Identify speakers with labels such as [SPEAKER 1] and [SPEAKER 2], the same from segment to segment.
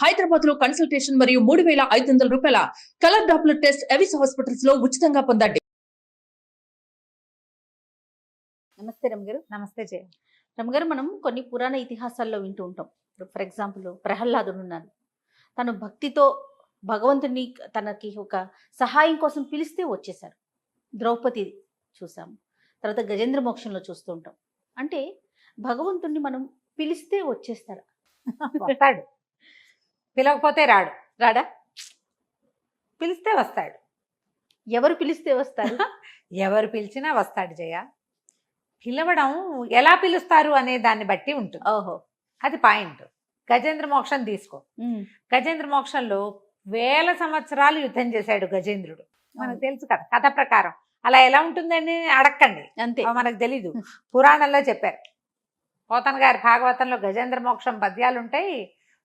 [SPEAKER 1] హైదరాబాద్ లో కన్సల్టేషన్ మరియు 3,500 రూపాయల colour Doppler test Avis hospitals లో ఉచితంగా పొందండి.
[SPEAKER 2] నమస్తే రమగారు.
[SPEAKER 3] నమస్తే జయ.
[SPEAKER 2] రమగారు, మనం కొన్ని పురాణ ఇతిహాసాల్లో వింటూ ఉంటాం. ఫర్ ఎగ్జాంపుల్ ప్రహ్లాదుడు ఉన్నారు. తను భక్తితో భగవంతుని తనకి ఒక సహాయం కోసం పిలిస్తే వచ్చేశారు. ద్రౌపది చూసాము. తర్వాత గజేంద్ర మోక్షంలో చూస్తూ ఉంటాం. అంటే భగవంతుణ్ణి మనం పిలిస్తే వచ్చేస్తాడు.
[SPEAKER 3] వస్తాడు, పిలవకపోతే రాడు.
[SPEAKER 2] రాడా?
[SPEAKER 3] పిలిస్తే వస్తాడు.
[SPEAKER 2] ఎవరు పిలిస్తే వస్తారు?
[SPEAKER 3] ఎవరు పిలిచినా వస్తాడు జయ. పిలవడం ఎలా పిలుస్తారు అనే దాన్ని బట్టి ఉంటుంది.
[SPEAKER 2] ఓహో,
[SPEAKER 3] అది పాయింట్. గజేంద్ర మోక్షం తీసుకో. గజేంద్ర మోక్షంలో 1000 సంవత్సరాలు యుద్ధం చేశాడు గజేంద్రుడు. మనకు తెలుసు కదా కథ ప్రకారం. అలా ఎలా ఉంటుందని అడక్కండి,
[SPEAKER 2] అంతే,
[SPEAKER 3] మనకు తెలీదు. పురాణంలో చెప్పారు. పోతన గారి భాగవతంలో గజేంద్ర మోక్షం పద్యాలు ఉంటాయి.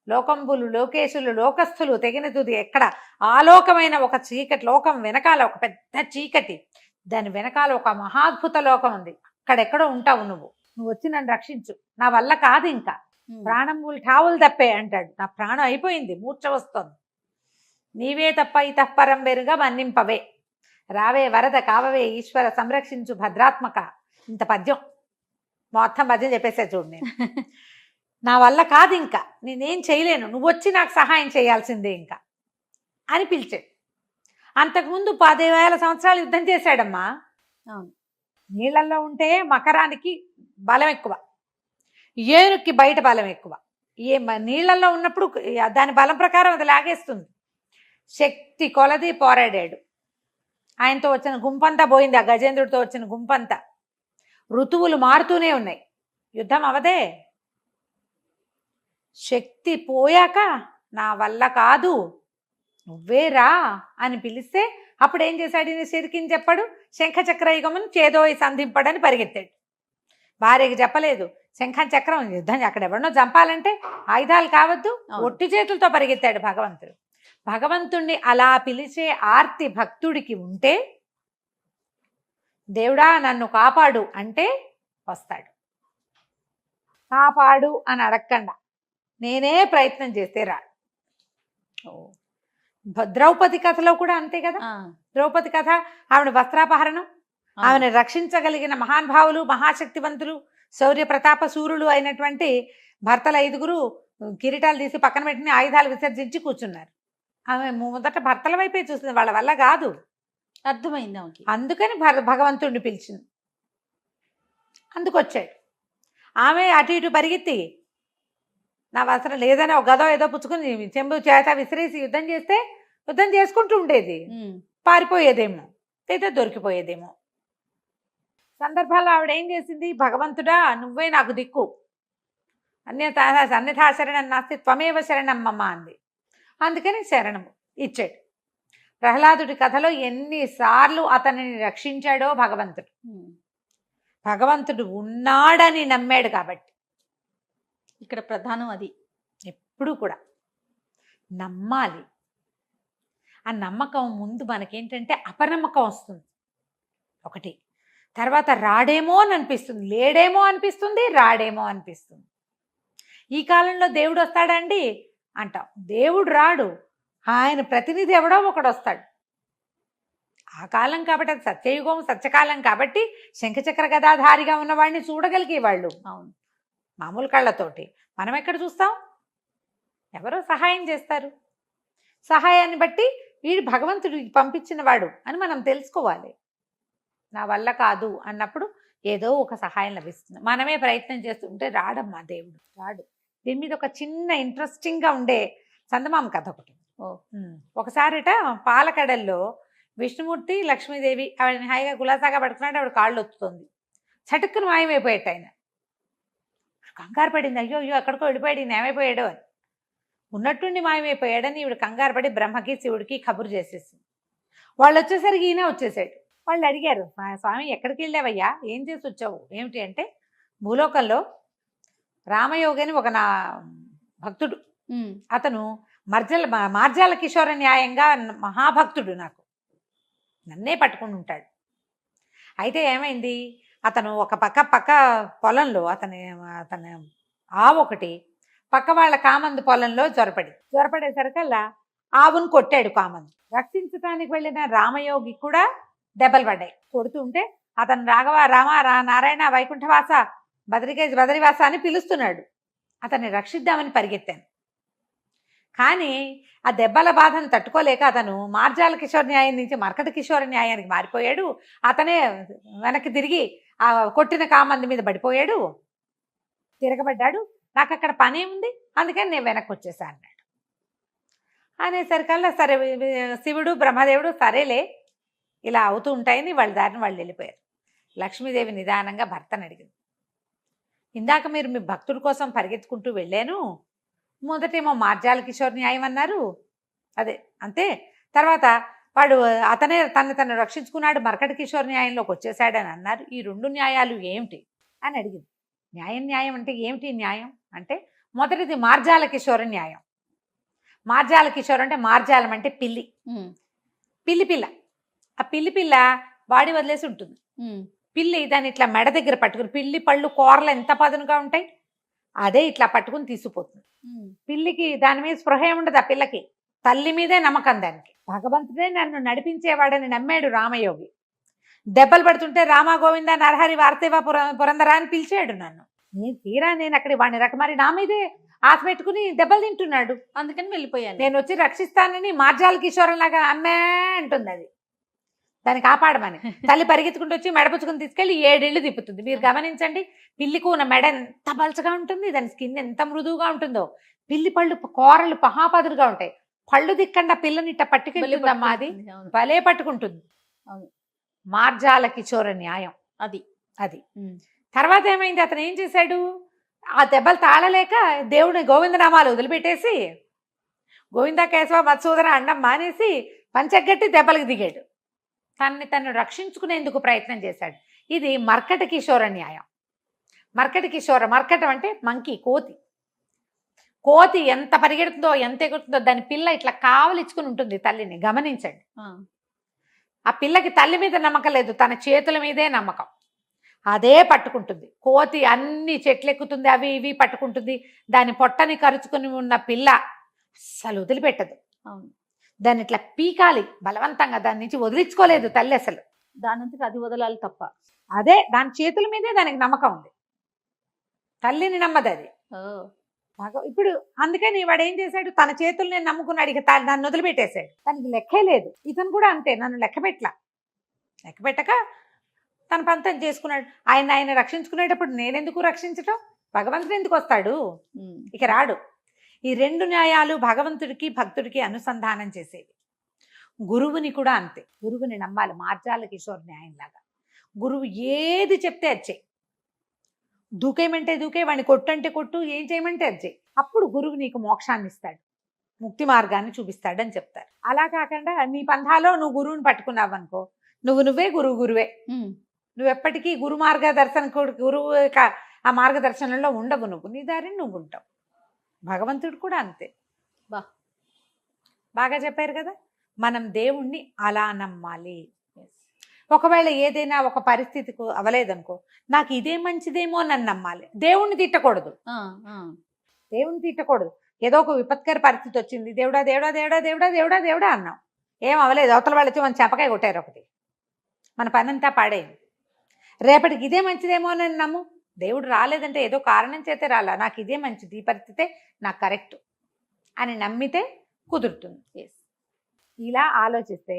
[SPEAKER 3] లోకంబులు, లోకేశులు, లోకస్థులు తెగిన తుది ఎక్కడ ఆలోకమైన ఒక చీకటి లోకం వెనకాల ఒక పెద్ద చీకటి, దాని వెనకాల ఒక మహాద్భుత లోకం ఉంది. అక్కడెక్కడో ఉంటావు నువ్వు వచ్చి నన్ను రక్షించు, నా వల్ల కాదు, ఇంకా ప్రాణములు ఠావులు తప్పే అంటాడు. నా ప్రాణం అయిపోయింది, మూర్ఛ వస్తుంది, నీవే తప్ప ఇతఃపరం వెరుగా మన్నింపవే, రావే వరద కావవే ఈశ్వర సంరక్షించు భద్రాత్మక. ఇంత పద్యం మొత్తం పద్యం చెప్పేసా చూడు. నేను నా వల్ల కాదు, ఇంకా నేనేం చేయలేను, నువ్వు వచ్చి నాకు సహాయం చేయాల్సిందే ఇంకా అని పిలిచాడు. అంతకుముందు 10,000 సంవత్సరాలు యుద్ధం చేశాడమ్మా.
[SPEAKER 2] అవును.
[SPEAKER 3] నీళ్ళల్లో ఉంటే మకరానికి బలం ఎక్కువ, ఏనుక్కి బయట బలం ఎక్కువ. నీళ్ళల్లో ఉన్నప్పుడు దాని బలం ప్రకారం అది లాగేస్తుంది. శక్తి కొలది పోరాడాడు. ఆయనతో వచ్చిన గుంపంతా పోయింది, ఆ గజేంద్రుడితో వచ్చిన గుంపంతా. ఋతువులు మారుతూనే ఉన్నాయి, యుద్ధం అవదే. శక్తి పోయాక నా వల్ల కాదు, నువ్వే రా అని పిలిస్తే అప్పుడు ఏం చేశాడు? ఈయన సిరికిని చెప్పాడు, శంఖచక్ర యుగమును చేదోయి సంధింపడని పరిగెత్తాడు. భార్యకి చెప్పలేదు. శంఖం చక్రం యుద్ధం అక్కడ ఎవరినో చంపాలంటే ఆయుధాలు కావద్దు, ఒట్టి చేతులతో పరిగెత్తాడు భగవంతుడు. భగవంతుణ్ణి అలా పిలిచే ఆర్తి భక్తుడికి ఉంటే, దేవుడా నన్ను కాపాడు అంటే వస్తాడు. కాపాడు అని అడగకుండా నేనే ప్రయత్నం చేస్తే రాడు. ద్రౌపది కథలో కూడా అంతే కదా. ద్రౌపది కథ, ఆవిడ వస్త్రాపహరణం, ఆమెను రక్షించగలిగిన మహానుభావులు, మహాశక్తివంతులు, శౌర్య ప్రతాప సూర్యులు అయినటువంటి భర్తలు 5గురు కిరీటాలు తీసి పక్కన పెట్టిన ఆయుధాలు విసర్జించి కూర్చున్నారు. ఆమె మొదట భర్తల వైపే చూస్తుంది, వాళ్ళ వల్ల కాదు.
[SPEAKER 2] అర్థమైంది ఆమెకి. అందుకని
[SPEAKER 3] భగవంతుడిని పిలిచింది, అందుకొచ్చాడు. ఆమె అటు ఇటు పరిగెత్తి నా వస్త్రం లేదని ఒక గదో ఏదో పుచ్చుకుని చెంబు చేత విసిరేసి యుద్ధం చేస్తే యుద్ధం చేసుకుంటూ ఉండేది. పారిపోయేదేమో లేదా దొరికిపోయేదేమో. సందర్భాల్లో ఆవిడ ఏం చేసింది? భగవంతుడా నువ్వే నాకు దిక్కు, అన్యథా శరణం నాస్తి త్వమేవ శరణం మమ అంది. అందుకని శరణము ఇచ్చాడు. ప్రహ్లాదుడి కథలో ఎన్నిసార్లు అతనిని రక్షించాడో భగవంతుడు. భగవంతుడు ఉన్నాడని నమ్మాడు కాబట్టి.
[SPEAKER 2] ఇక్కడ ప్రధానం అది.
[SPEAKER 3] ఎప్పుడు కూడా నమ్మాలి. ఆ నమ్మకం ముందు మనకేంటంటే అపనమ్మకం వస్తుంది ఒకటి. తర్వాత రాడేమో అని అనిపిస్తుంది, లేడేమో అనిపిస్తుంది, రాడేమో అనిపిస్తుంది. ఈ కాలంలో దేవుడు వస్తాడండి అంటాం, దేవుడు రాడు, ఆయన ప్రతినిధి ఎవడో ఒకడు వస్తాడు. ఆ కాలం కాబట్టి, అది సత్యయుగం, సత్యకాలం కాబట్టి శంఖచక్ర గదాధారిగా ఉన్నవాడిని చూడగలిగేవాళ్ళు.
[SPEAKER 2] అవును,
[SPEAKER 3] మామూలు కళ్ళతోటి. మనం ఎక్కడ చూస్తాం? ఎవరో సహాయం చేస్తారు. సహాయాన్ని బట్టి వీడు భగవంతుడు పంపించిన వాడు అని మనం తెలుసుకోవాలి. నా వల్ల కాదు అన్నప్పుడు ఏదో ఒక సహాయం లభిస్తుంది. మనమే ప్రయత్నం చేస్తుంటే రాడమ్మా దేవుడు, రాడు. దీని మీద ఒక చిన్న ఇంట్రెస్టింగ్గా ఉండే చందమామ కథ ఒకటి. ఒకసారిట పాలకడల్లో విష్ణుమూర్తి, లక్ష్మీదేవి ఆవిడని హాయిగా గులాసాగా పడుతున్నాడు. ఆవిడ కాళ్ళు ఒత్తుతుంది. చటుక్కును మాయమైపోయేట ఆయన. కంగారు పడింది, అయ్యో అయ్యో ఎక్కడికో వెళ్ళిపోయాడు, ఈయన ఏమైపోయాడు అని. ఉన్నట్టుండి మాయమైపోయాడని ఈవిడ కంగారు పడి బ్రహ్మకి శివుడికి కబురు చేసేసింది. వాళ్ళు వచ్చేసరికి ఈయన వచ్చేసాడు. వాళ్ళు అడిగారు, స్వామి ఎక్కడికి వెళ్ళావయ్యా, ఏం చేసి వచ్చావు, ఏమిటి అంటే, భూలోకంలో రామయోగని ఒక నా భక్తుడు, అతను మార్జాల కిషోర న్యాయంగా మహాభక్తుడు, నాకు నన్నే పట్టుకుని ఉంటాడు. అయితే ఏమైంది, అతను ఒక పక్క పొలంలో అతని ఆవు ఒకటి పక్క వాళ్ళ కామందు పొలంలో జ్వరపడేసరికల్లా ఆవును కొట్టాడు కామందు. రక్షించడానికి వెళ్ళిన రామయోగి కూడా దెబ్బలు పడ్డాయి. కొడుతుంటే అతను రాఘవ రామ నారాయణ వైకుంఠవాస బదరివాస అని పిలుస్తున్నాడు. అతన్ని రక్షిద్దామని పరిగెత్తాను. కానీ ఆ దెబ్బల బాధను తట్టుకోలేక అతను మార్జాల కిషోర్ న్యాయం నుంచి మర్కట కిషోర్ న్యాయానికి మారిపోయాడు. అతనే వెనక్కి తిరిగి ఆ కొట్టిన కామంది మీద పడిపోయాడు, తిరగబడ్డాడు. నాకు అక్కడ పని ఉంది, అందుకని నేను వెనక్కి వచ్చేసా అన్నాడు. అనేసరికల్లా సరే శివుడు బ్రహ్మదేవుడు సరేలే ఇలా అవుతూ ఉంటాయని వాళ్ళ దారిని వాళ్ళు వెళ్ళిపోయారు. లక్ష్మీదేవి నిదానంగా భర్తను అడిగింది, ఇందాక మీరు మీ భక్తుడి కోసం పరిగెత్తుకుంటూ వెళ్ళాను, మొదటేమో మార్జాల కిషోర్ న్యాయం అన్నారు, అదే అంతే, తర్వాత వాడు అతనే తను రక్షించుకున్నాడు మర్కట కిషోర్ న్యాయంలోకి వచ్చేసాడని అన్నారు, ఈ రెండు న్యాయాలు ఏమిటి అని అడిగింది. న్యాయం అంటే ఏమిటి న్యాయం అంటే, మొదటిది మార్జాల కిషోర న్యాయం. మార్జాల కిషోర్ అంటే మార్జాలం అంటే పిల్లి పిల్ల. ఆ పిల్ల బాడీ వదిలేసి ఉంటుంది. పిల్లి దాన్ని ఇట్లా మెడ దగ్గర పట్టుకుని, పిల్లి పళ్ళు కూరలు ఎంత పదునుగా ఉంటాయి, అదే ఇట్లా పట్టుకుని తీసుకుపోతుంది. పిల్లికి దాని మీద స్పృహ ఉండదు. ఆ పిల్లకి తల్లి మీదే నమ్మకం. దానికి భగవంతుడే నన్ను నడిపించేవాడని నమ్మాడు రామయోగి. దెబ్బలు పడుతుంటే రామ గోవింద నరహరి వార్తేవ పురందర అని పిలిచాడు నన్ను. నేను అక్కడ వాడిని మరి నా మీదే ఆశ పెట్టుకుని దెబ్బలు తింటున్నాడు,
[SPEAKER 2] అందుకని వెళ్ళిపోయాను.
[SPEAKER 3] నేను వచ్చి రక్షిస్తానని మార్జాల కిషోరం లాగా అమ్మే అంటుంది. అది దాన్ని కాపాడమని తల్లి పరిగెత్తుకుంటూ వచ్చి మెడపుచ్చుకుని తీసుకెళ్ళి 7 ఇళ్ళు తిప్పుతుంది. మీరు గమనించండి, పిల్లికి ఉన్న మెడ ఎంత పలచగా ఉంటుంది, దాని స్కిన్ ఎంత మృదువుగా ఉంటుందో, పిల్లి పళ్ళు కూరలు పహాపదులుగా ఉంటాయి. పళ్ళు దిక్కండా పిల్లని ఇట్ట పట్టుకెళ్తుందమ్మా, అది భలే పట్టుకుంటుంది. మార్జాల కిషోర న్యాయం అది. తర్వాత ఏమైంది, అతను ఏం చేశాడు, ఆ దెబ్బలు తాళలేక దేవుడి గోవిందనామాలు వదిలిపెట్టేసి గోవింద కేశవ మత్సూదన అండం మానేసి పంచగట్టి దెబ్బలకు దిగాడు. తను రక్షించుకునేందుకు ప్రయత్నం చేశాడు. ఇది మర్కట కిషోర న్యాయం. మర్కటం అంటే మంకీ, కోతి ఎంత పరిగెడుతుందో ఎంత ఎగురుతుందో దాని పిల్ల ఇట్లా కావలిచ్చుకుని ఉంటుంది తల్లిని. గమనించండి, ఆ పిల్లకి తల్లి మీద నమ్మకం లేదు, తన చేతుల మీదే నమ్మకం. అదే పట్టుకుంటుంది. కోతి అన్ని చెట్లు ఎక్కుతుంది, అవి ఇవి పట్టుకుంటుంది. దాని పొట్టని కరుచుకుని ఉన్న పిల్ల అస్సలు వదిలిపెట్టదు. దాన్ని ఇట్లా పీకాలి బలవంతంగా, దాని నుంచి వదిలించుకోలేదు తల్లి అసలు.
[SPEAKER 2] దానంతటి అది వదలాలి తప్ప.
[SPEAKER 3] అదే దాని చేతుల మీదే దానికి నమ్మకం ఉంది, తల్లిని నమ్మదు అది. ఇప్పుడు అందుకని వాడు ఏం చేశాడు, తన చేతుల్ని నమ్ముకున్నాడు, ఇక నన్ను వదిలిపెట్టేశాడు. దానికి లెక్కే లేదు. ఇతను కూడా అంతే, నన్ను లెక్క పెట్టక తన పంతం చేసుకున్నాడు. ఆయన రక్షించుకునేటప్పుడు నేనెందుకు రక్షించటం, భగవంతుడు ఎందుకు వస్తాడు, ఇక రాడు. ఈ 2 న్యాయాలు భగవంతుడికి భక్తుడికి అనుసంధానం చేసేవి. గురువుని కూడా అంతే, గురువుని నమ్మాలి. మార్జాల కిషోర్ న్యాయంలాగా గురువు ఏది చెప్తే అది చెయ్యి, దూకేయమంటే దూకే, వాడిని కొట్టు అంటే కొట్టు, ఏం చేయమంటే అది చెయ్యి. అప్పుడు గురువు నీకు మోక్షాన్ని ఇస్తాడు, ముక్తి మార్గాన్ని చూపిస్తాడు అని చెప్తారు. అలా కాకుండా నీ పంథాలో నువ్వు గురువుని పట్టుకున్నావు అనుకో, నువ్వే గురువే. నువ్వు ఎప్పటికీ గురు గురువు ఆ మార్గదర్శనంలో ఉండవు. నువ్వు నీ దారిని నువ్వు ఉంటావు. భగవంతుడు కూడా అంతే. బాగా చెప్పారు కదా. మనం దేవుణ్ణి అలా నమ్మాలి. ఒకవేళ ఏదైనా ఒక పరిస్థితికి అవలేదనుకో, నాకు ఇదే మంచిదేమో నన్ను నమ్మాలి. దేవుణ్ణి తిట్టకూడదు. ఏదో ఒక విపత్కర పరిస్థితి వచ్చింది, దేవుడా దేవుడా దేవుడా దేవుడా దేవుడా దేవుడా అన్నాం, ఏం అవలేదు. అవతల వాళ్ళు వచ్చి మన చెంపకాయ కొట్టారు ఒకటి, మన పనంతా పాడైంది. రేపటికి ఇదే మంచిదేమో అని నమ్ము. దేవుడు రాలేదంటే ఏదో కారణం చేతే రాలా, నాకు ఇదే మంచిది, ఈ పరిస్థితే నాకు కరెక్ట్ అని నమ్మితే కుదురుతుంది. ఇలా ఆలోచిస్తే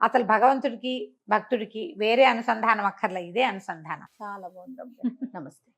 [SPEAKER 3] అసలు భగవంతుడికి భక్తుడికి వేరే అనుసంధానం అక్కర్లే, ఇదే అనుసంధానం.
[SPEAKER 2] చాలా బాగుంది. నమస్తే.